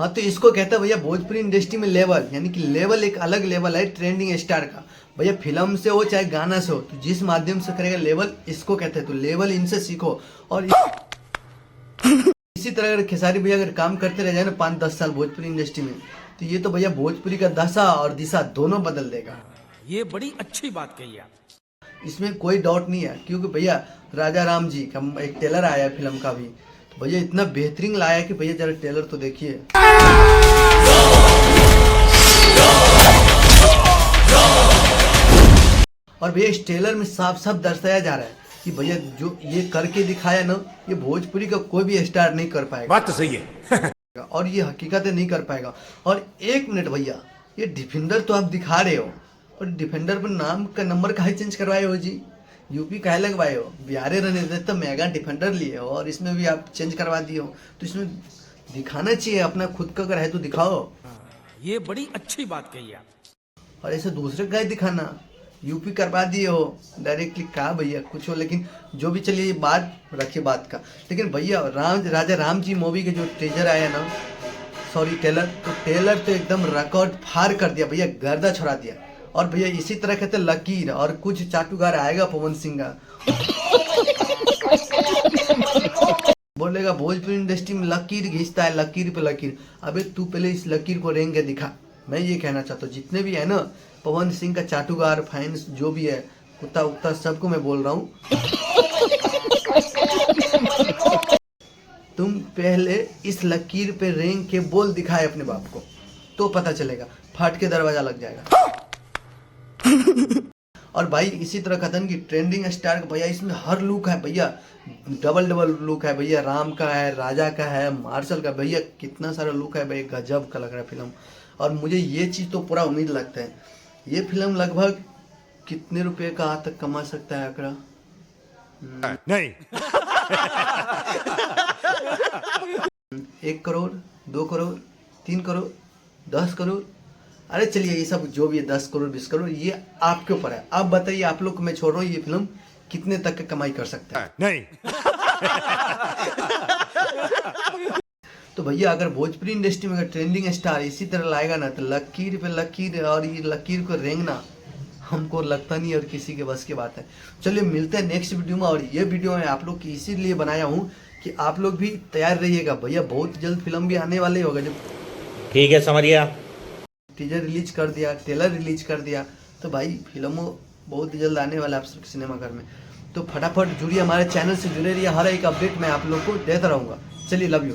हाँ तो इसको कहता है भैया भोजपुरी इंडस्ट्री में लेवल, यानी कि लेवल एक अलग लेवल है ट्रेंडिंग स्टार का। भैया फिल्म से हो चाहे गाना से हो, तो जिस माध्यम से करेगा लेवल, इसको कहते हैं। तो लेवल इनसे सीखो। और इसी तरह अगर खेसारी भैया अगर काम करते रह जाए ना 5-10 साल भोजपुरी इंडस्ट्री में, तो ये तो भैया भोजपुरी का दशा और दिशा दोनों बदल देगा। ये बड़ी अच्छी बात कही आप। इसमें कोई डाउट नहीं है, क्योंकि भैया राजा राम जी का एक ट्रेलर आया है फिल्म का भी, तो भैया इतना बेहतरीन लाया है कि भैया जरा ट्रेलर तो देखिए। और भैया इस ट्रेलर में साफ साफ दर्शाया जा रहा है कि भैया जो ये करके दिखाया ना, ये भोजपुरी का कोई भी स्टार नहीं कर पाएगा। बात तो सही है। और ये हकीकत है, नहीं कर पाएगा। और एक मिनट भैया, ये डिफेंडर तो आप दिखा रहे हो, और डिफेंडर पर नाम का नंबर काहे चेंज करवाए हो जी? यूपी काहे लगवाए हो? बिहारे रहने देते तो मेगा डिफेंडर लिए हो, और इसमें भी आप चेंज करवा दिए हो। तो इसमें दिखाना चाहिए अपना खुद का, अगर है तो दिखाओ। ये बड़ी अच्छी बात कही आप। और ऐसे दूसरे का दिखाना, यूपी करवा दिए हो डायरेक्टली। कहा भैया कुछ हो, लेकिन जो भी चलिए बात रखिए बात का। लेकिन भैया राजा राम जी मूवी के जो ट्रेजर आया ना, सॉरी टेलर, तो टेलर तो एकदम रिकॉर्ड फाड़ कर दिया भैया, गर्दा छोड़ा दिया। और भैया इसी तरह कहते लकीर, और कुछ चाटुकार आएगा पवन सिंह का, बोलेगा भोजपुरी इंडस्ट्री में लकीर घिसता है, लकीर पे लकीर। अबे तू पहले इस लकीर को रेंग के दिखा। मैं ये कहना चाहता हूँ जितने भी है ना पवन सिंह का चाटुकार फैंस जो भी है, कुत्ता उत्ता सबको मैं बोल रहा हूँ, तुम पहले इस लकीर पे रेंग के बोल दिखाए अपने बाप को, तो पता चलेगा। फाट के दरवाजा लग जाएगा। और भाई इसी तरह कथन की ट्रेंडिंग स्टार का भैया इसमें हर लुक है भैया, डबल डबल लुक है भैया, राम का है, राजा का है, मार्शल का, भैया कितना सारा लुक है भैया, गजब का लग रहा है फिल्म। और मुझे ये चीज़ तो पूरा उम्मीद लगता है, ये फिल्म लगभग कितने रुपए का आज तक कमा सकता है आंकड़ा? नहीं। 1 करोड़, 2 करोड़, 3 करोड़, 10 करोड़, अरे चलिए ये सब जो भी है 10 करोड़ 20 करोड़, ये आपके ऊपर है। आप बताइए, आप लोग को मैं छोड़ रहा हूँ, ये फिल्म कितने तक का कमाई कर सकता है? नहीं। तो भैया अगर भोजपुरी इंडस्ट्री में अगर ट्रेंडिंग स्टार इसी तरह लाएगा ना, तो लकीर पे लकीर, और ये लकीर को रेंगना हमको लगता नहीं और किसी के बस की बात है। चलिए मिलते हैं नेक्स्ट वीडियो में। और ये वीडियो मैं आप लोग की इसीलिए बनाया हूँ कि आप लोग भी तैयार रहिएगा भैया, बहुत जल्द फिल्म भी आने वाले होगा। जब ठीक है समझ गया, टीजर रिलीज कर दिया, ट्रेलर रिलीज कर दिया, तो भाई फिल्मों बहुत जल्द आने वाला है आप सबके सिनेमाघर में। तो फटाफट जुड़िए, हमारे चैनल से जुड़े रहिए, हर एक अपडेट मैं आप लोग को देता रहूँगा। चलिए, लव यू।